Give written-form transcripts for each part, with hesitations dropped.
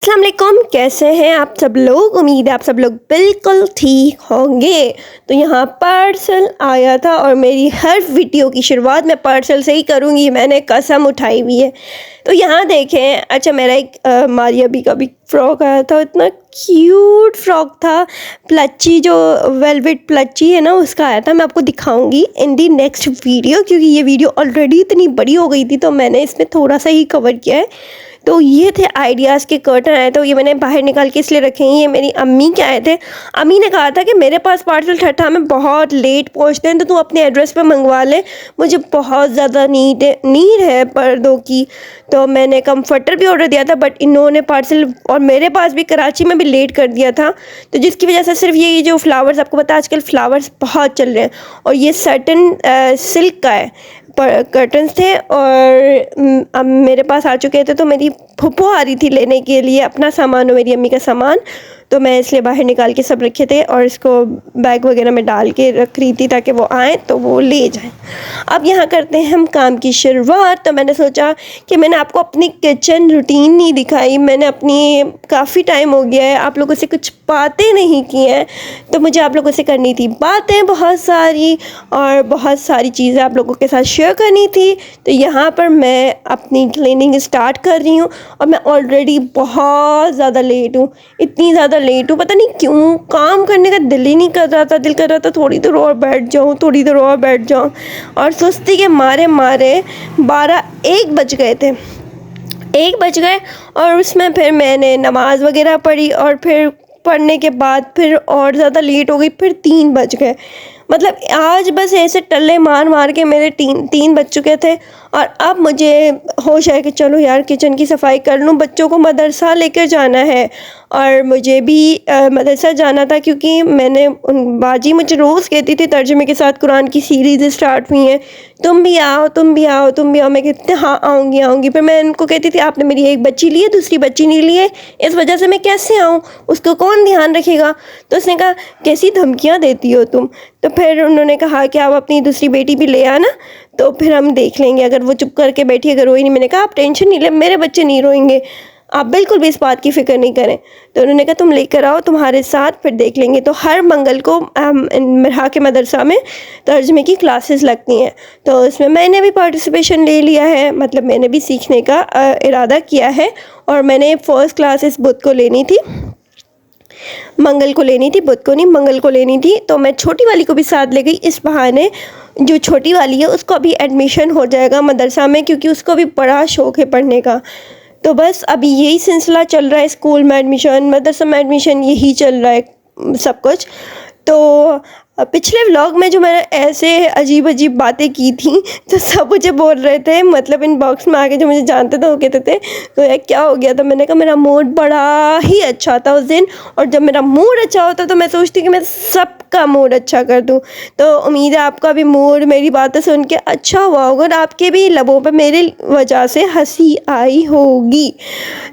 अस्सलाम वालेकुम, कैसे हैं आप सब लोग। उम्मीद है आप सब लोग बिल्कुल ठीक होंगे। तो यहाँ पार्सल आया था और मेरी हर वीडियो की शुरुआत मैं पार्सल से ही करूँगी, मैंने कसम उठाई हुई है। तो यहाँ देखें, अच्छा मेरा एक मारिया बी का भी फ्रॉक आया था, इतना क्यूट फ्रॉक था। प्लच्ची जो वेलवेट प्लच्ची है ना, उसका आया था। मैं आपको दिखाऊंगी इन दी नेक्स्ट वीडियो, क्योंकि ये वीडियो ऑलरेडी इतनी बड़ी हो गई थी तो मैंने इसमें थोड़ा सा ही कवर किया है। तो ये थे आइडियाज़ के कर्टन आए, तो ये मैंने बाहर निकाल के इसलिए रखे हैं। ये मेरी अम्मी के आए थे। अम्मी ने कहा था कि मेरे पास पार्सल ठट्ठा में बहुत लेट पहुंचते हैं, तो तू अपने एड्रेस पे मंगवा ले, मुझे बहुत ज़्यादा नीड है पर्दों की। तो मैंने कंफर्टर भी ऑर्डर दिया था, बट इन्होंने पार्सल और मेरे पास भी कराची में भी लेट कर दिया था। तो जिसकी वजह से सिर्फ ये जो फ्लावर्स, आपको पता है आजकल फ्लावर्स बहुत चल रहे हैं, और ये सर्टन सिल्क का है कर्टन्स थे, और अब मेरे पास आ चुके थे। तो मेरी फूफो आ रही थी लेने के लिए अपना सामान और मेरी अम्मी का सामान, तो मैं इसलिए बाहर निकाल के सब रखे थे और इसको बैग वगैरह में डाल के रख रही थी ताकि वो आए तो वो ले जाएं। अब यहाँ करते हैं हम काम की शुरुआत। तो मैंने सोचा कि मैंने आपको अपनी किचन रूटीन नहीं दिखाई, मैंने अपनी काफ़ी टाइम हो गया है आप लोगों से कुछ बातें नहीं की हैं, तो मुझे आप लोगों से करनी थी बातें बहुत सारी, और बहुत सारी चीज़ें आप लोगों के साथ शेयर करनी थी। तो यहाँ पर मैं अपनी क्लीनिंग स्टार्ट कर रही हूँ, और मैं ऑलरेडी बहुत ज़्यादा लेट हूँ, इतनी ज़्यादा लेट हूँ, पता नहीं क्यों। काम करने का दिल ही नहीं कर रहा था, दिल कर रहा था थोड़ी देर और बैठ जाऊँ, थोड़ी देर और बैठ जाऊँ, और सुस्ती के मारे मारे 1 बज गए थे। 1 बज गए, और उसमें फिर मैंने नमाज़ वगैरह पढ़ी, और फिर पढ़ने के बाद फिर और ज़्यादा लेट हो गई, फिर 3 बज गए। मतलब आज बस ऐसे टल्ले मार मार के मेरे 3 बज चुके थे, और अब मुझे होश है कि चलो यार किचन की सफाई कर लूँ। बच्चों को मदरसा लेकर जाना है, और मुझे भी मदरसा जाना था, क्योंकि मैंने बाजी मुझे रोज़ कहती थी तर्जुमे के साथ कुरान की सीरीज़ स्टार्ट हुई हैं, तुम भी आओ, तुम भी आओ, तुम भी आओ। मैं कहती हाँ आऊँगी आऊँगी, फिर मैं उनको कहती थी आपने मेरी एक बच्ची ली है, दूसरी बच्ची नहीं ली है, इस वजह से मैं कैसे आऊँ, उसको कौन ध्यान रखेगा। तो उसने कहा कैसी धमकियाँ देती हो तुम। तो फिर उन्होंने कहा कि आप अपनी दूसरी बेटी भी ले आना, तो फिर हम देख लेंगे। अगर वो चुप करके बैठी, अगर रोई नहीं, मैंने कहा आप टेंशन नहीं ले, मेरे बच्चे नहीं रोएंगे, आप बिल्कुल भी इस बात की फ़िक्र नहीं करें। तो उन्होंने कहा तुम लेकर आओ, तुम्हारे साथ फिर देख लेंगे। तो हर मंगल को मरहा के मदरसा में तर्जुमे की क्लासेस लगती हैं, तो उसमें मैंने भी पार्टिसिपेशन ले लिया है, मतलब मैंने भी सीखने का इरादा किया है। और मैंने फ़र्स्ट क्लास इस बुध को लेनी थी, मंगल को लेनी थी, बुध को नहीं मंगल को लेनी थी। तो मैं छोटी वाली को भी साथ ले गई, इस बहाने जो छोटी वाली है उसको भी एडमिशन हो जाएगा मदरसा में, क्योंकि उसको भी बड़ा शौक़ है पढ़ने का। तो बस अभी यही सिलसिला चल रहा है, स्कूल में एडमिशन, मदरसा में एडमिशन, यही चल रहा है सब कुछ। तो पिछले व्लॉग में जो मैंने ऐसे अजीब अजीब बातें की थी, तो सब मुझे बोल रहे थे, मतलब इनबॉक्स में आके जो मुझे जानते थे वो कहते थे तो यार क्या हो गया था। मैंने कहा मेरा मूड बड़ा ही अच्छा था उस दिन, और जब मेरा मूड अच्छा होता तो मैं सोचती कि मैं सबका मूड अच्छा कर दूं। तो उम्मीद है आपका भी मूड मेरी बातें सुन के अच्छा हुआ होगा, और आपके भी लबों पर मेरी वजह से हंसी आई होगी।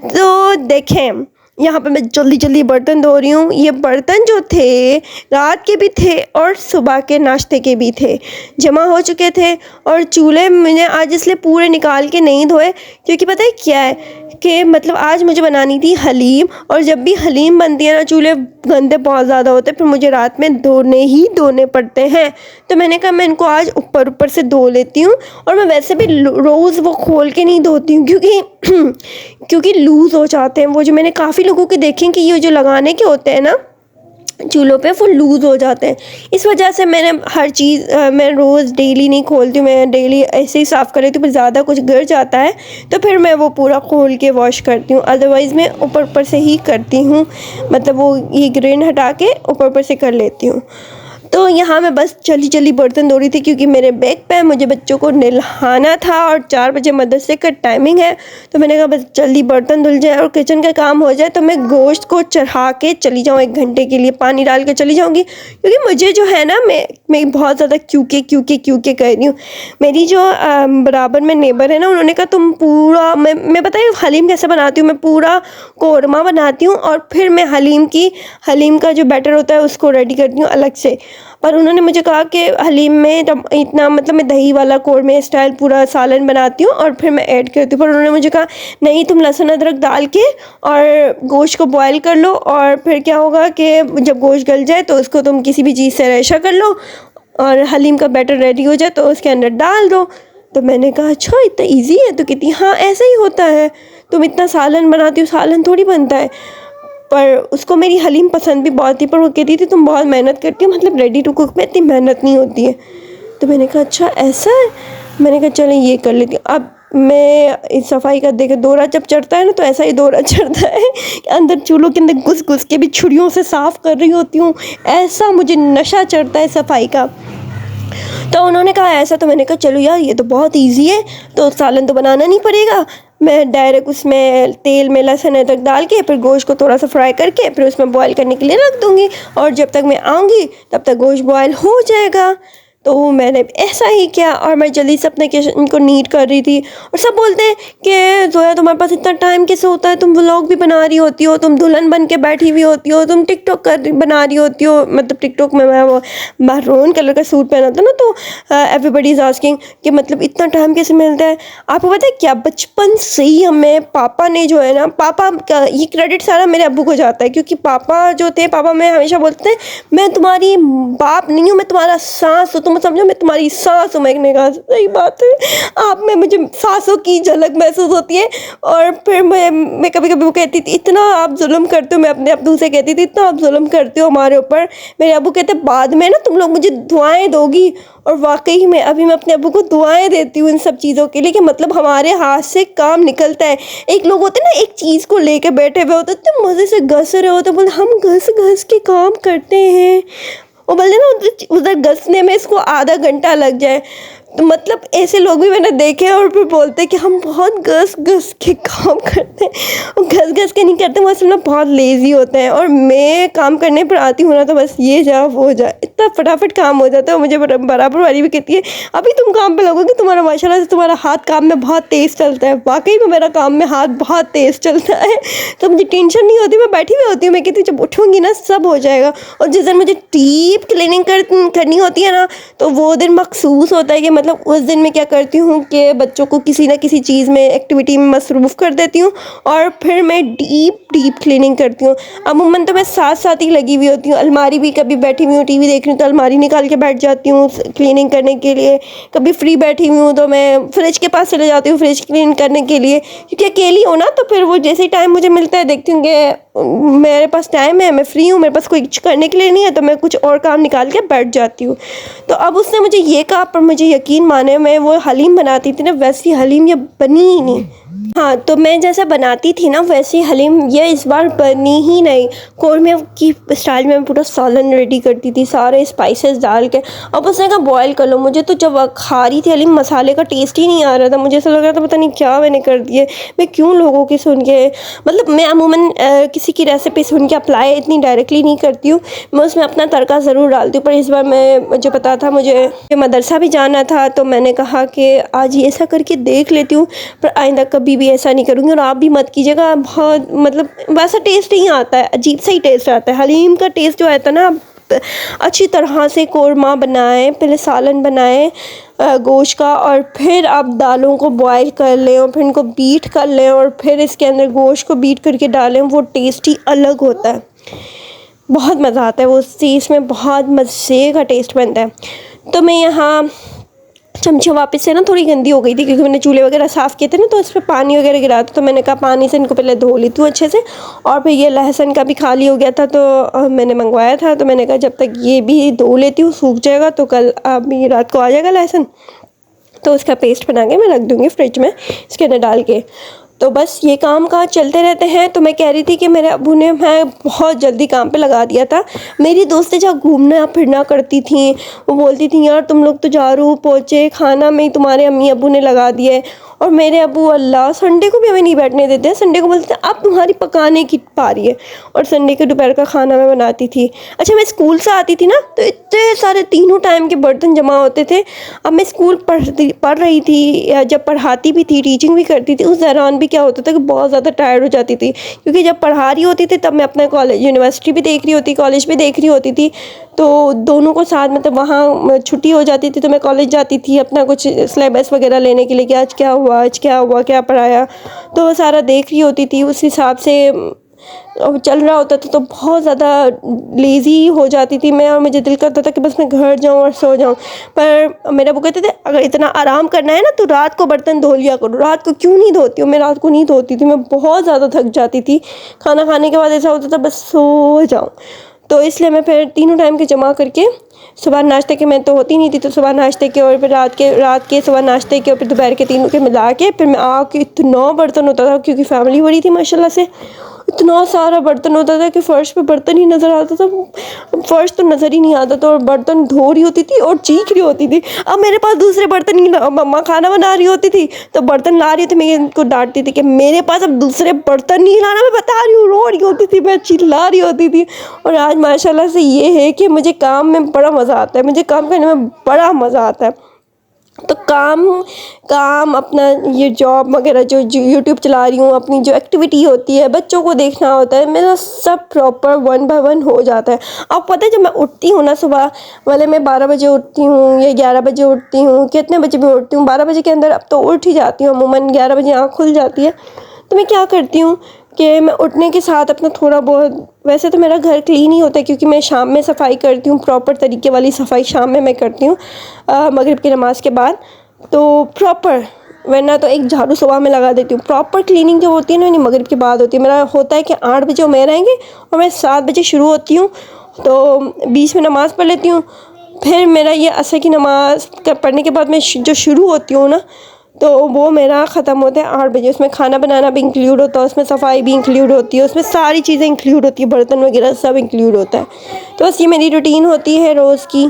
तो देखें, यहाँ पे मैं जल्दी जल्दी बर्तन धो रही हूँ। ये बर्तन जो थे रात के भी थे और सुबह के नाश्ते के भी थे, जमा हो चुके थे। और चूल्हे मैंने आज इसलिए पूरे निकाल के नहीं धोए, क्योंकि पता है क्या है कि मतलब आज मुझे बनानी थी हलीम, और जब भी हलीम बनती है ना चूल्हे गंदे बहुत ज़्यादा होते हैं, फिर मुझे रात में धोने पड़ते हैं। तो मैंने कहा मैं इनको आज ऊपर ऊपर से धो लेती हूँ, और मैं वैसे भी रोज़ वो खोल के नहीं धोती हूँ, क्योंकि लूज़ हो जाते हैं वो। जो मैंने काफ़ी लोगों के देखे कि ये जो लगाने के होते हैं ना चूल्हों पे, वो लूज़ हो जाते हैं। इस वजह से मैंने हर चीज़ मैं रोज़ डेली नहीं खोलती हूँ, मैं डेली ऐसे ही साफ़ कर लेती हूँ। पर ज़्यादा कुछ गिर जाता है तो फिर मैं वो पूरा खोल के वॉश करती हूँ, अदरवाइज़ मैं ऊपर ऊपर से ही करती हूँ, मतलब वो ये ग्रेन हटा के ऊपर ऊपर से कर लेती हूँ। तो यहाँ मैं बस जल्दी जल्दी बर्तन धो रही थी, क्योंकि मेरे बैग पे मुझे बच्चों को नहलाना था और 4 बजे मदरसे का टाइमिंग है। तो मैंने कहा बस जल्दी बर्तन धुल जाए और किचन का काम हो जाए, तो मैं गोश्त को चढ़ा के चली जाऊँ, 1 घंटे के लिए पानी डाल के चली जाऊँगी। क्योंकि मुझे जो है ना, मैं बहुत ज़्यादा क्योंकि कर रही हूँ। मेरी जो बराबर में नेबर है ना, उन्होंने कहा तुम पूरा, मैं बताइए हलीम कैसे बनाती हूँ। मैं पूरा कोरमा बनाती हूँ, और फिर मैं हलीम का जो बैटर होता है उसको रेडी करती हूँ अलग से। पर उन्होंने मुझे कहा कि हलीम में इतना मतलब मैं दही वाला कौरमे स्टाइल पूरा सालन बनाती हूँ और फिर मैं ऐड करती हूँ। पर उन्होंने मुझे कहा नहीं, तुम लहसुन अदरक डाल के और गोश्त को बॉयल कर लो, और फिर क्या होगा कि जब गोश्त गल जाए तो उसको तुम किसी भी चीज़ से रेशा कर लो और हलीम का बैटर रेडी हो जाए तो उसके अंदर डाल दो। तो मैंने कहा अच्छा इतना इजी है? तो कहती हाँ ऐसा ही होता है, तुम इतना सालन बनाती हो, सालन थोड़ी बनता है। पर उसको मेरी हलीम पसंद भी बहुत थी, पर वो कहती थी तुम बहुत मेहनत करती हो, मतलब रेडी टू कुक में इतनी मेहनत नहीं होती है। तो मैंने कहा अच्छा ऐसा है। मैंने कहा चलो ये कर लेती हूँ। अब मैं इस सफाई का देखे दौरा जब चढ़ता है ना, तो ऐसा ही दौरा चढ़ता है कि अंदर चूल्हों के अंदर घुस घुस के भी छुरियों से साफ़ कर रही होती हूँ, ऐसा मुझे नशा चढ़ता है सफाई का। तो उन्होंने कहा ऐसा, तो मैंने कहा चलो यार ये तो बहुत इजी है, तो सालन तो बनाना नहीं पड़ेगा, मैं डायरेक्ट उसमें तेल में लहसुन अदरक डाल के फिर गोश्त को थोड़ा सा फ्राई करके फिर उसमें बॉईल करने के लिए रख दूँगी, और जब तक मैं आऊँगी तब तक गोश्त बॉईल हो जाएगा। तो मैंने ऐसा ही किया और मैं जल्दी से अपने किचन को नीट कर रही थी। और सब बोलते हैं कि जोया तुम्हारे पास इतना टाइम कैसे होता है, तुम व्लॉग भी बना रही होती हो, तुम दुल्हन बन के बैठी हुई होती हो, तुम टिकटॉक बना रही होती हो। मतलब टिकटॉक में मैं वो महरून कलर का सूट पहना था ना, तो एवरीबडी इज़ आस्किंग कि मतलब इतना टाइम कैसे मिलता है। आपको पता है क्या, बचपन से ही हमें पापा ने जो है ना, पापा का ये क्रेडिट सारा मेरे अब्बू को जाता है, क्योंकि पापा जो थे, पापा मैं हमेशा बोलते हैं मैं तुम्हारी बाप नहीं हूँ, मैं तुम्हारा सास हूँ, तुम समझो मैं तुम्हारी सास हूँ। मैंने कहा सही बात है, आप में मुझे सासों की झलक महसूस होती है। और फिर मैं कभी कभी वो कहती थी इतना आप जुल्म करते हो, मैं अपने अब्बू से कहती थी इतना आप जुल्म करते हो हमारे ऊपर। मेरे अब्बू कहते बाद में ना तुम लोग मुझे दुआएं दोगी, और वाकई में अभी मैं अपने अब्बू को दुआएं देती हूँ इन सब चीज़ों के लिए, कि मतलब हमारे हाथ से काम निकलता है। एक लोग होते हैं ना, एक चीज़ को लेके बैठे हुए होते तो मज़े से घस रहे होते, बोले हम घस घस के काम करते हैं, वो बोलते ना उधर घसने में इसको आधा घंटा लग जाए। तो मतलब ऐसे लोग भी मैंने देखे हैं, और फिर बोलते हैं कि हम बहुत घस घस के काम करते हैं। वो घस घस के नहीं करते, वो असल में बहुत लेज़ी होते हैं। और मैं काम करने पर आती हूँ ना, तो बस ये जा वो जा, इतना फटाफट काम हो जाता है। मुझे बराबर वाली भी कहती है अभी तुम काम पे लगोगे, तुम्हारा माशाल्लाह से तुम्हारा हाथ काम में बहुत तेज़ चलता है। वाकई में मेरा काम में हाथ बहुत तेज़ चलता है, तो मुझे टेंशन नहीं होती, मैं बैठी हुई होती हूँ। मैं कहती हूँ जब उठूँगी ना सब हो जाएगा। और जिस दिन मुझे डीप क्लीनिंग करनी होती है ना, तो वो दिन मखसूस होता है कि मतलब उस दिन मैं क्या करती हूँ कि बच्चों को किसी ना किसी चीज़ में एक्टिविटी में मसरूफ़ कर देती हूँ, और फिर मैं डीप क्लीनिंग करती हूँ। अमूमन तो मैं साथ साथ ही लगी हुई होती हूँ। अलमारी भी कभी बैठी हुई हूँ टीवी देख रही हूँ तो अलमारी निकाल के बैठ जाती हूँ क्लीनिंग करने के लिए। कभी फ्री बैठी हुई हूँ तो मैं फ्रिज के पास चले जाती हूँ फ्रिज क्लीन करने के लिए, क्योंकि अकेली हो ना, तो फिर वो जैसे ही टाइम मुझे मिलता है देखती हूँ कि मेरे पास टाइम है, मैं फ्री हूँ, मेरे पास कोई कुछ करने के लिए नहीं है, तो मैं कुछ और काम निकाल के बैठ जाती हूँ। तो अब उसने मुझे ये कहा, पर मुझे यकीन माने मैं वो हलीम बनाती थी ना, वैसी हलीम ये बनी ही नहीं। हाँ, तो मैं जैसा बनाती थी ना वैसी हलीम ये इस बार बनी ही नहीं। कौरमे की स्टाइल में मैं पूरा सालन रेडी करती थी सारे स्पाइसेस डाल के। अब उसने कहा बॉयल कर लो। मुझे तो जब खा रही थी हलीम मसाले का टेस्ट ही नहीं आ रहा था, मुझे ऐसा लग रहा था पता नहीं क्या मैंने कर दिए। मैं क्यों लोगों की सुन के, मतलब मैं अमूमन किसी की रेसिपी सुन के अप्लाई इतनी डायरेक्टली नहीं करती हूँ, मैं उसमें अपना तड़का ज़रूर डालती हूँ। पर इस बार मुझे पता था मुझे मदरसा भी जाना था, तो मैंने कहा कि आज ये ऐसा करके देख लेती हूँ, पर आइंदा कभी भी ऐसा नहीं करूँगी। और आप भी मत कीजिएगा, बहुत मतलब वैसा टेस्ट नहीं आता है, अजीब सा ही टेस्ट आता है। हलीम का टेस्ट जो आता है ना, अच्छी तरह से कौरमा बनाएं, पहले सालन बनाएं गोश्त का, और फिर आप दालों को बॉईल कर लें और फिर इनको बीट कर लें और फिर इसके अंदर गोश्त को बीट करके डालें, वो टेस्ट ही अलग होता है, बहुत मज़ा आता है वो चीज़ में, बहुत मज़े का टेस्ट बनता है। तो मैं यहाँ चमचा वापस से ना थोड़ी गंदी हो गई थी, क्योंकि मैंने चूल्हे वगैरह साफ़ किए थे ना, तो उस पर पानी वगैरह गिरा था, तो मैंने कहा पानी से इनको पहले धो लेती हूँ अच्छे से। और फिर ये लहसुन का भी खाली हो गया था, तो मैंने मंगवाया था, तो मैंने कहा जब तक ये भी धो लेती हूँ सूख जाएगा, तो कल अभी रात को आ जाएगा लहसुन, तो उसका पेस्ट बना के मैं रख दूँगी फ्रिज में इसके अंदर डाल के। तो बस ये काम काज चलते रहते हैं। तो मैं कह रही थी कि मेरे अब्बू ने मैं बहुत जल्दी काम पे लगा दिया था। मेरी दोस्तें जहाँ घूमना फिरना करती थी, वो बोलती थी यार तुम लोग तो झाड़ू पोछे खाना में तुम्हारे अम्मी अब्बू ने लगा दिए, और मेरे अब्बू अल्लाह संडे को भी हमें नहीं बैठने देते हैं। संडे को बोलते हैं अब तुम्हारी पकाने की पारी है, और संडे के दोपहर का खाना मैं बनाती थी। अच्छा, मैं स्कूल से आती थी ना, तो इतने सारे तीनों टाइम के बर्तन जमा होते थे। अब मैं स्कूल पढ़ रही थी, या जब पढ़ाती भी थी, टीचिंग भी करती थी, उस दौरान भी क्या होता था कि बहुत ज़्यादा टायर्ड हो जाती थी, क्योंकि जब पढ़ा रही होती थी तब मैं अपना कॉलेज यूनिवर्सिटी भी देख रही होती, कॉलेज भी देख रही होती थी। तो दोनों को साथ, मतलब वहाँ छुट्टी हो जाती थी तो मैं कॉलेज जाती थी अपना कुछ सिलेबस वगैरह लेने के लिए कि आज क्या हुआ, आज क्या हुआ, क्या पढ़ाया, तो वो सारा देख रही होती थी। उस हिसाब से चल रहा होता था, तो बहुत ज़्यादा लेज़ी हो जाती थी मैं, और मुझे दिल करता था कि बस मैं घर जाऊँ और सो जाऊँ। पर मेरे वो कहते थे अगर इतना आराम करना है ना तो रात को बर्तन धो लिया करो। रात को क्यों नहीं धोती हूँ? मैं रात को नहीं धोती थी, मैं बहुत ज़्यादा थक जाती थी। खाना खाने के बाद ऐसा होता था बस सो जाऊँ। तो इसलिए मैं फिर तीनों टाइम के जमा करके, सुबह नाश्ते के मैं तो होती नहीं थी, तो सुबह नाश्ते के और फिर रात के सुबह नाश्ते के और फिर दोपहर के, तीनों के मिला के फिर मैं आके, इतना बर्तन होता था क्योंकि फैमिली बड़ी थी माशाल्लाह से, इतना सारा बर्तन होता था कि फ़र्श पे बर्तन ही नज़र आता था। फ़र्श तो नज़र ही नहीं आता था, और बर्तन धो रही होती थी और चीख रही होती थी। अब मेरे पास दूसरे बर्तन ही ना, मम्मा खाना बना रही होती थी तो बर्तन ला रही थी, मैं इनको डांटती थी कि मेरे पास अब दूसरे बर्तन नहीं लाना, मैं बता रही हूँ। रो रही होती थी, मैं चिल्ला रही होती थी। और आज माशाल्लाह से ये है कि मुझे काम में बड़ा मज़ा आता है, मुझे काम करने में बड़ा मज़ा आता है। तो काम अपना ये जॉब वगैरह जो यूट्यूब चला रही हूँ, अपनी जो एक्टिविटी होती है, बच्चों को देखना होता है, मेरा सब प्रॉपर 1 बाय 1 हो जाता है। अब पता है जब मैं उठती हूँ ना सुबह वाले, मैं 12 बजे उठती हूँ या 11 बजे उठती हूँ, कितने बजे भी उठती हूँ, 12 बजे के अंदर अब तो उठ ही जाती हूँ अमूमन, 11 बजे आँख खुल जाती है। तो मैं क्या करती हूँ कि मैं उठने के साथ अपना थोड़ा बहुत, वैसे तो मेरा घर क्लीन ही होता है क्योंकि मैं शाम में सफाई करती हूँ, प्रॉपर तरीके वाली सफाई शाम में मैं करती हूँ मगरिब की नमाज़ के बाद, तो प्रॉपर। वरना तो एक झाड़ू सुबह में लगा देती हूँ। प्रॉपर क्लीनिंग जो होती है ना, नहीं मगरिब के बाद होती है। मेरा होता है कि 8 बजे उमेर आएंगे और मैं 7 बजे शुरू होती हूँ, तो 20 में नमाज़ पढ़ लेती हूँ। फिर मेरा ये असर की नमाज़ पढ़ने के बाद मैं जो शुरू होती हूँ ना, तो वो मेरा ख़त्म होता है 8 बजे। उसमें खाना बनाना भी इंक्लूड होता है, उसमें सफाई भी इंक्लूड होती है, उसमें सारी चीज़ें इंक्लूड होती है, बर्तन वगैरह सब इंक्लूड होता है। तो बस ये मेरी रूटीन होती है रोज़ की।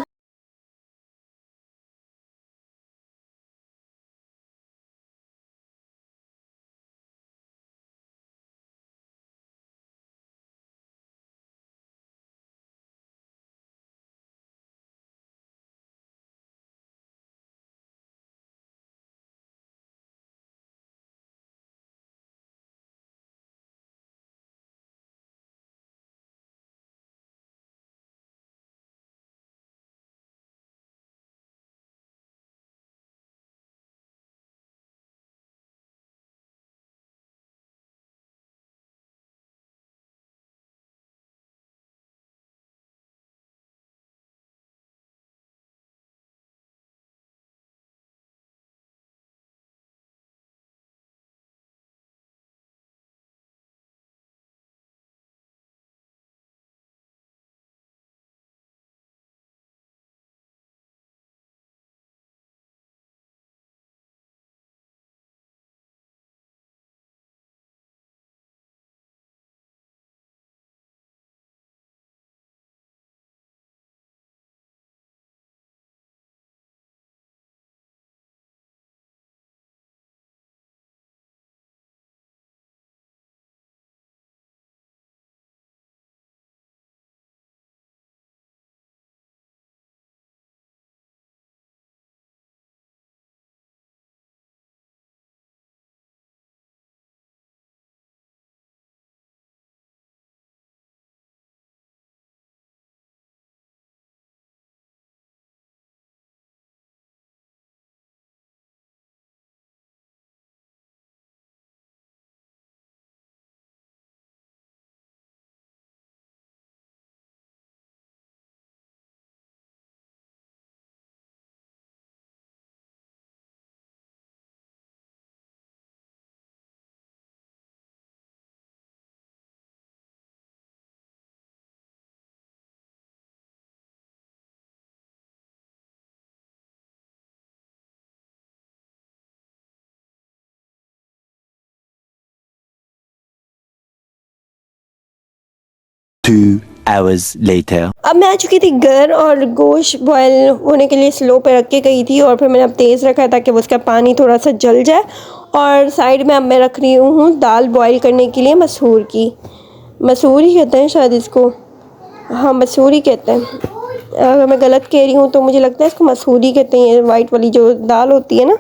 2 hours later. अब मैं आ चुकी थी घर, और गोश्त बॉयल होने के लिए स्लो पे रख के गई थी, और फिर मैंने अब तेज़ रखा है ताकि उसका पानी थोड़ा सा जल जाए। और साइड में अब मैं रख रही हूँ दाल बॉयल करने के लिए, मसूर की, मसूर ही कहते हैं शायद इसको, हाँ मसूर ही कहते हैं। अगर मैं गलत कह रही हूँ तो मुझे लगता है इसको मसूरी कहते हैं, वाइट वाली जो दाल होती है ना,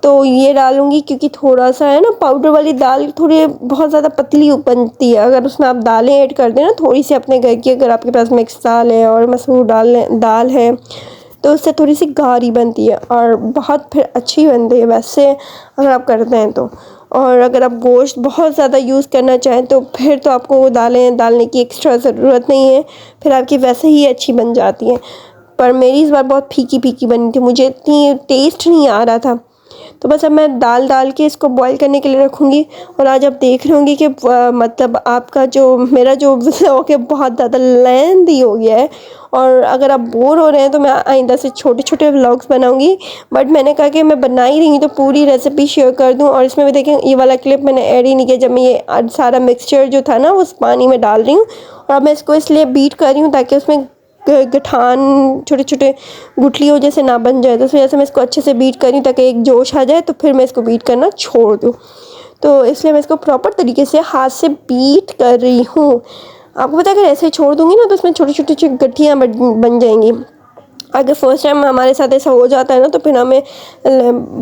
तो ये डालूँगी क्योंकि थोड़ा सा है ना पाउडर वाली दाल थोड़ी बहुत ज़्यादा पतली बनती है। अगर उसमें आप दालें ऐड कर दें ना थोड़ी सी अपने घर की, अगर आपके पास मिक्स दाल है और मसूर दाल है तो उससे थोड़ी सी गाढ़ी बनती है और बहुत फिर अच्छी बनती है वैसे अगर आप करते हैं तो। और अगर आप गोश्त बहुत ज़्यादा यूज़ करना चाहें तो फिर तो आपको वो दालें डालने की एक्स्ट्रा ज़रूरत नहीं है, फिर आपकी वैसे ही अच्छी बन जाती हैं। पर मेरी इस बार बहुत फीकी फीकी बनी थी, मुझे इतनी टेस्ट नहीं आ रहा था। तो बस अब मैं दाल डाल के इसको बॉईल करने के लिए रखूँगी। और आज आप देख रहे होंगे कि मतलब आपका जो मेरा जो व्लॉग है बहुत ज़्यादा लेंथी हो गया है। और अगर आप बोर हो रहे हैं तो मैं आइंदा से छोटे छोटे व्लॉग्स बनाऊंगी, बट मैंने कहा कि मैं बना ही रही हूँ तो पूरी रेसिपी शेयर कर दूँ। और इसमें भी देखें ये वाला क्लिप मैंने ऐड ही नहीं किया जब मैं ये सारा मिक्सचर जो था ना उस पानी में डाल रही हूँ। और अब मैं इसको इसलिए बीट कर रही हूँ ताकि उसमें गठान छोटे छोटे गुठलियों जैसे ना बन जाए, तो इस वजह से मैं इसको अच्छे से बीट कर रही हूँ ताकि एक जोश आ जाए तो फिर मैं इसको बीट करना छोड़ दूँ। तो इसलिए मैं इसको प्रॉपर तरीके से हाथ से बीट कर रही हूँ। आपको पता है अगर ऐसे छोड़ दूँगी ना तो इसमें छोटी छोटी गठियाँ बन जाएंगी। अगर फर्स्ट टाइम हमारे साथ ऐसा हो जाता है ना तो फिर हमें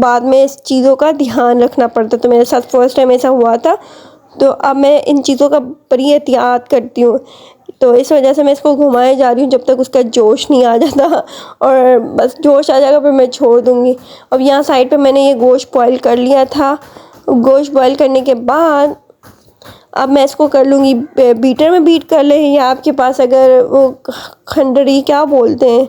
बाद में इस चीज़ों का ध्यान रखना पड़ता है। तो मेरे साथ फर्स्ट टाइम ऐसा हुआ था, तो अब मैं इन चीज़ों का बड़ी एहतियात करती हूँ। तो इस वजह से मैं इसको घुमाए जा रही हूँ जब तक उसका जोश नहीं आ जाता, और बस जोश आ जाएगा फिर मैं छोड़ दूँगी। अब यहाँ साइड पे मैंने ये गोश्त बॉईल कर लिया था। गोश्त बॉईल करने के बाद अब मैं इसको कर लूँगी बीटर में बीट कर लें, या आपके पास अगर वो खंडरी क्या बोलते हैं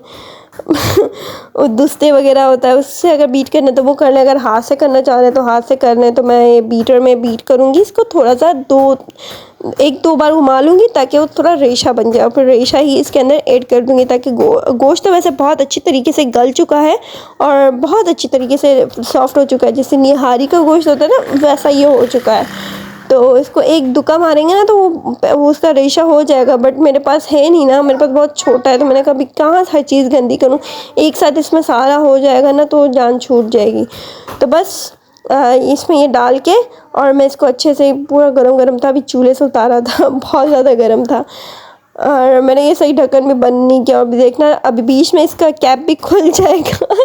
वो दुस्ते वगैरह होता है उससे अगर बीट करना तो वो कर लें। अगर हाथ से करना चाह रहे हैं तो हाथ से कर लें। तो मैं ये बीटर में बीट करूँगी, इसको थोड़ा सा एक दो बार घुमा लूँगी ताकि वो थोड़ा रेशा बन जाए, और फिर रेशा ही इसके अंदर ऐड कर दूँगी ताकि गोश्त तो वैसे बहुत अच्छी तरीके से गल चुका है और बहुत अच्छी तरीके से सॉफ्ट हो चुका है, जैसे निहारी का गोश्त होता है ना वैसा ये हो चुका है। तो इसको एक दुक्का मारेंगे ना तो वो उसका रेशा हो जाएगा, बट मेरे पास है नहीं ना, मेरे पास बहुत छोटा है तो मैंने कहा कहाँ हर चीज़ गंदी करूँ, एक साथ इसमें सारा हो जाएगा ना तो जान छूट जाएगी। तो बस इसमें ये डाल के और मैं इसको अच्छे से, पूरा गरम गरम था, अभी चूल्हे से उतारा था बहुत ज़्यादा गरम था, और मैंने ये सही ढक्कन में बंद नहीं किया। और देखना अभी बीच में इसका कैप भी खुल जाएगा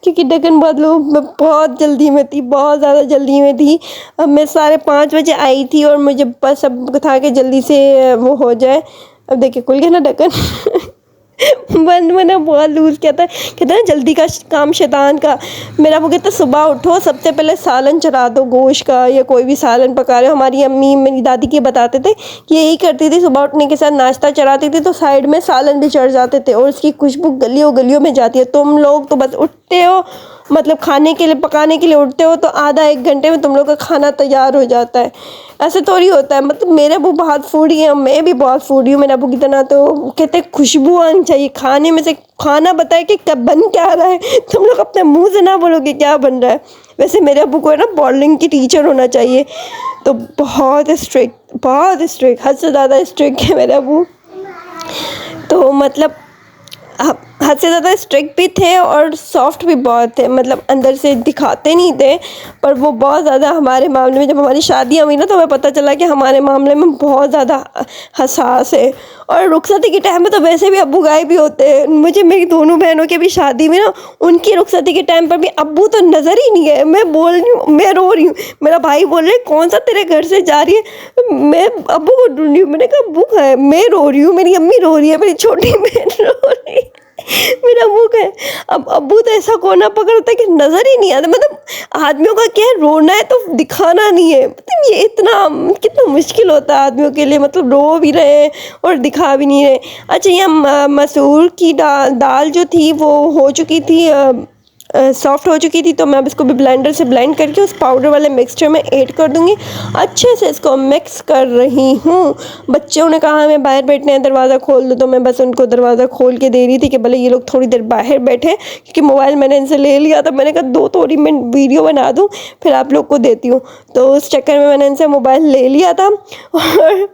क्योंकि ढक्कन बहुत जल्दी में थी, बहुत ज़्यादा जल्दी में थी। अब मैं 5:30 बजे आई थी और मुझे बस अब था कि जल्दी से वो हो जाए। अब देखिए खुल गया ना ढक्कन बंद मैंने बहुत लूज़ किया था। कहते हैं जल्दी का काम शैतान का। मेरा वो कहता सुबह उठो सबसे पहले सालन चढ़ा दो गोश्त का, या कोई भी सालन पका रहे हो। हमारी अम्मी मेरी दादी के बताते थे कि यही करती थी, सुबह उठने के साथ नाश्ता चढ़ाती थी तो साइड में सालन भी चढ़ जाते थे और उसकी खुशबू गलियों गलियों में जाती है। तुम लोग तो बस उठते हो, मतलब खाने के लिए पकाने के लिए उठते हो तो आधा एक घंटे में तुम लोग का खाना तैयार हो जाता है। ऐसे थोड़ी होता है, मतलब मेरे अबू बहुत फूडी है, मैं भी बहुत फूडी हूँ। मेरे अबू की तरह तो कहते खुशबू आनी चाहिए खाने में से, खाना बताए कि कब बन क्या रहा है, तुम लोग अपने मुंह से ना बोलो कि क्या बन रहा है। वैसे मेरे अबू को है ना मॉडलिंग की टीचर होना चाहिए। तो बहुत स्ट्रिक्ट, हद से ज़्यादा स्ट्रिक्ट है मेरे अबू। तो मतलब हद से ज़्यादा स्ट्रिक्ट भी थे और सॉफ्ट भी बहुत थे, मतलब अंदर से दिखाते नहीं थे, पर वो बहुत ज़्यादा हमारे मामले में, जब हमारी शादियाँ हुई ना तो हमें पता चला कि हमारे मामले में बहुत ज़्यादा हसास है। और रुखसती के टाइम पे तो वैसे भी अब्बू गायब भी होते हैं। मुझे मेरी दोनों बहनों की भी शादी में ना उनकी रुखसती के टाइम पर भी अब्बू तो नज़र ही नहीं है। मैं बोल रही हूँ, मैं रो रही हूँ, मेरा भाई बोल रहे कौन सा तेरे घर से जा रही है, मैं अब्बू को ढूंढ रही हूँ। मैंने कहा अब्बू है, मैं रो रही हूँ, मेरी अम्मी रो रही है, मेरी छोटी बहन रो रही है, मेरा मुँह है। अब अब्बू तो ऐसा कोना पकड़ता है कि नज़र ही नहीं आता। मतलब आदमियों का क्या है, रोना है तो दिखाना नहीं है। मतलब ये इतना कितना मुश्किल होता है आदमियों के लिए, मतलब रो भी रहे हैं और दिखा भी नहीं रहे। अच्छा, ये मसूर की दाल जो थी वो हो चुकी थी, सॉफ्ट हो चुकी थी, तो मैं अब इसको भी ब्लेंडर से ब्लेंड करके उस पाउडर वाले मिक्सचर में ऐड कर दूंगी। अच्छे से इसको मिक्स कर रही हूँ। बच्चों ने कहा हमें बाहर बैठने हैं, दरवाज़ा खोल दो, तो मैं बस उनको दरवाज़ा खोल के दे रही थी कि भले ये लोग थोड़ी देर बाहर बैठे, क्योंकि मोबाइल मैंने इनसे ले लिया था। मैंने कहा 2 मिनट वीडियो बना दूँ फिर आप लोग को देती हूँ, तो उस चक्कर में मैंने इनसे मोबाइल ले लिया था। और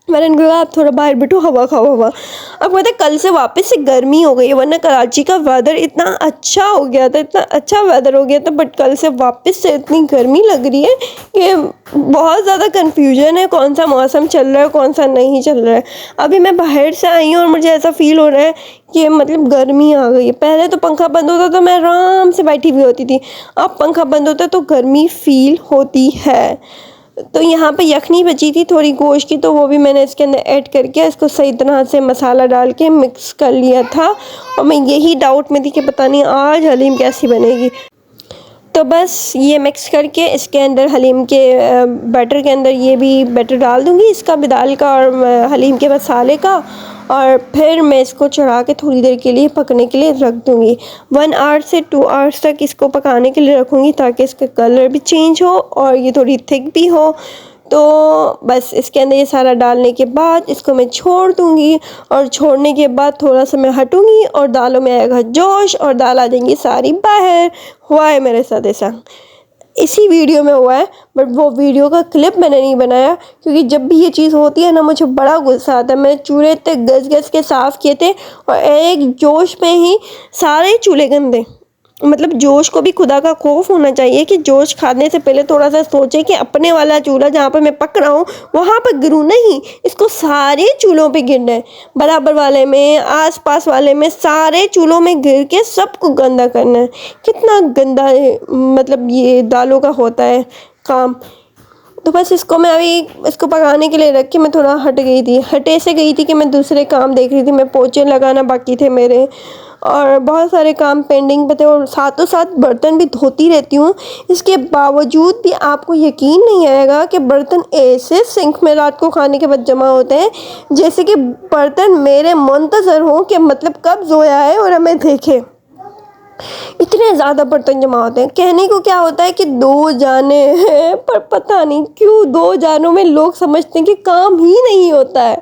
मैंने इनको कहा आप थोड़ा बाहर बैठो, हवा खाओ हवा। अब पता है कल से वापस से गर्मी हो गई है, वरना कराची का वेदर इतना अच्छा हो गया था, इतना अच्छा वेदर हो गया था, बट कल से वापस से इतनी गर्मी लग रही है कि बहुत ज़्यादा कन्फ्यूजन है कौन सा मौसम चल रहा है कौन सा नहीं चल रहा है। अभी मैं बाहर से आई हूँ और मुझे ऐसा फील हो रहा है कि मतलब गर्मी आ गई है। पहले तो पंखा बंद होता तो मैं आराम से बैठी हुई होती थी, अब पंखा बंद होता तो गर्मी फील होती है। तो यहाँ पे यखनी बची थी थोड़ी गोश्त की, तो वो भी मैंने इसके अंदर ऐड करके इसको सही तरह से मसाला डाल के मिक्स कर लिया था। और मैं यही डाउट में थी कि पता नहीं आज हलीम कैसी बनेगी। तो बस ये मिक्स करके इसके अंदर हलीम के बैटर के अंदर ये भी बैटर डाल दूँगी, इसका भी दाल का और हलीम के मसाले का। और फिर मैं इसको चढ़ा के थोड़ी देर के लिए पकने के लिए रख दूँगी। 1 आवर से 2 आवर्स तक इसको पकाने के लिए रखूँगी ताकि इसका कलर भी चेंज हो और ये थोड़ी थिक भी हो। तो बस इसके अंदर ये सारा डालने के बाद इसको मैं छोड़ दूँगी और छोड़ने के बाद थोड़ा सा मैं हटूँगी और दालों में आएगा जोश और दाल आ जाएंगी सारी बाहर। हुआ है मेरे साथ ऐसा, इसी वीडियो में हुआ है, बट वो वीडियो का क्लिप मैंने नहीं बनाया क्योंकि जब भी ये चीज़ होती है ना मुझे बड़ा गुस्सा आता है। मैंने चूल्हे इतने गस के साफ़ किए थे और एक जोश में ही सारे चूल्हे गंदे। मतलब जोश को भी खुदा का खौफ होना चाहिए कि जोश खाने से पहले थोड़ा सा सोचे कि अपने वाला चूल्हा जहाँ पर मैं पक रहा हूँ वहाँ पर गिरूँ नहीं, इसको सारे चूल्हों पे गिरना है, बराबर वाले में आसपास वाले में सारे चूल्हों में गिर के सबको गंदा करना है। कितना गंदा है, मतलब ये दालों का होता है काम। तो बस इसको मैं अभी इसको पकाने के लिए रख के मैं थोड़ा हटे से गई थी कि मैं दूसरे काम देख रही थी। मैं पोछे लगाना बाकी थे मेरे और बहुत सारे काम पेंडिंग पे थे और साथों साथ बर्तन भी धोती रहती हूँ। इसके बावजूद भी आपको यकीन नहीं आएगा कि बर्तन ऐसे सिंक में रात को खाने के बाद जमा होते हैं जैसे कि बर्तन मेरे मुंतज़र हों कि मतलब कब सोया है और हमें देखे। इतने ज़्यादा बर्तन जमा होते हैं। कहने को क्या होता है कि 2 जाने हैं, पर पता नहीं क्यों 2 जानों में लोग समझते हैं कि काम ही नहीं होता है।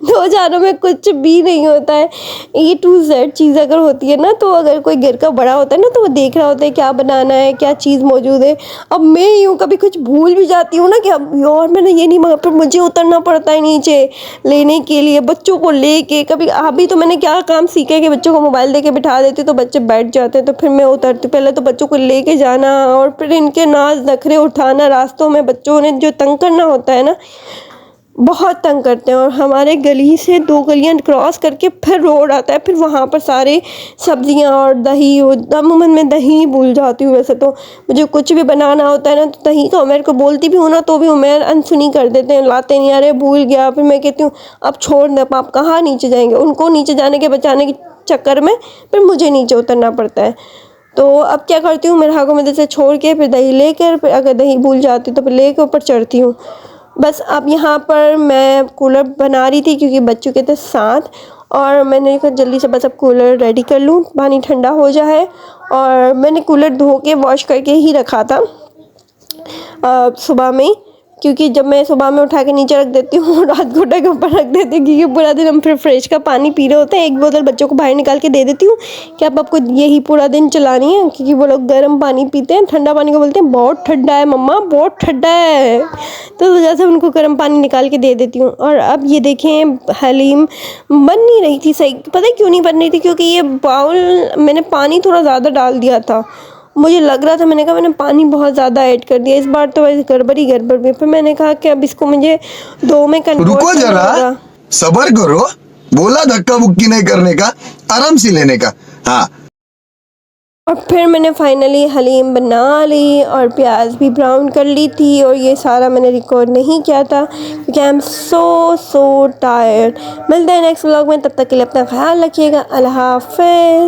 2 जानों में कुछ भी नहीं होता है। A to Z चीज़ अगर होती है ना, तो अगर कोई घर का बड़ा होता है ना तो वो देख रहा होता है क्या बनाना है, क्या चीज़ मौजूद है। अब मैं यूँ कभी कुछ भूल भी जाती हूँ ना कि अब यार मैंने ये नहीं मंगा, फिर मुझे उतरना पड़ता है नीचे लेने के लिए बच्चों को लेके। कभी अभी तो मैंने क्या काम सीखा है कि बच्चों को मोबाइल दे के बिठा देती तो बच्चे बैठ जाते हैं, तो फिर मैं उतरती। पहले तो बच्चों को लेके जाना और फिर इनके नाज नखरे उठाना, रास्तों में बच्चों ने जो तंग करना होता है ना, बहुत तंग करते हैं। और हमारे गली से 2 गलियां क्रॉस करके फिर रोड आता है, फिर वहाँ पर सारे सब्जियां और दही। अमूमन मैं दही भूल जाती हूँ, वैसे तो मुझे कुछ भी बनाना होता है ना तो दही का उमेर को बोलती भी हूँ ना तो भी उमेर अनसुनी कर देते हैं, लाते नहीं, अरे भूल गया। फिर मैं कहती हूँ अब छोड़ दे, आप कहाँ नीचे जाएंगे। उनको नीचे जाने के बचाने के चक्कर में फिर मुझे नीचे उतरना पड़ता है। तो अब क्या करती हूँ, मेरे हाथों में जैसे छोड़ के फिर दही लेकर, फिर अगर दही भूल जाती तो फिर लेकर ऊपर चढ़ती हूँ। बस अब यहाँ पर मैं कूलर बना रही थी क्योंकि बच्चों के थे साथ, और मैंने कहा जल्दी से बस अब कूलर रेडी कर लूँ, पानी ठंडा हो जाए। और मैंने कूलर धो के वॉश करके ही रखा था सुबह में, क्योंकि जब मैं सुबह में उठा के नीचे रख देती हूँ रात को के ऊपर रख देती हूँ क्योंकि पूरा दिन हम फिर फ्रिज का पानी पी रहे होते हैं। 1 बोतल बच्चों को बाहर निकाल के दे देती हूँ कि अब आपको यही पूरा दिन चलानी है, क्योंकि वो लोग गर्म पानी पीते हैं, ठंडा पानी को बोलते हैं बहुत ठंडा है मम्मा, बहुत ठंडा है। तो जैसे उनको गर्म पानी निकाल के दे देती हूँ। और अब ये देखें हलीम बन नहीं रही थी सही, पता है क्यों नहीं बन रही थी, क्योंकि ये बाउल मैंने पानी थोड़ा ज़्यादा डाल दिया था, मुझे लग रहा था। मैंने कहा मैंने पानी बहुत ज़्यादा ऐड कर दिया इस बार, तो वैसे गड़बड़ भी। फिर मैंने कहा कि अब इसको मुझे 2 में कन्वर्ट रुको जरा, सबर करो, बोला धक्का मुक्की नहीं करने का, आराम से लेने का। हाँ, और फिर मैंने फाइनली हलीम बना ली और प्याज भी ब्राउन कर ली थी। और ये सारा मैंने रिकॉर्ड नहीं किया था क्योंकि आई एम सो टायर्ड। मिलते हैं नेक्स्ट व्लॉग में, तब तक के लिए अपना ख्याल रखिएगा। अल्लाह हाफ़िज़।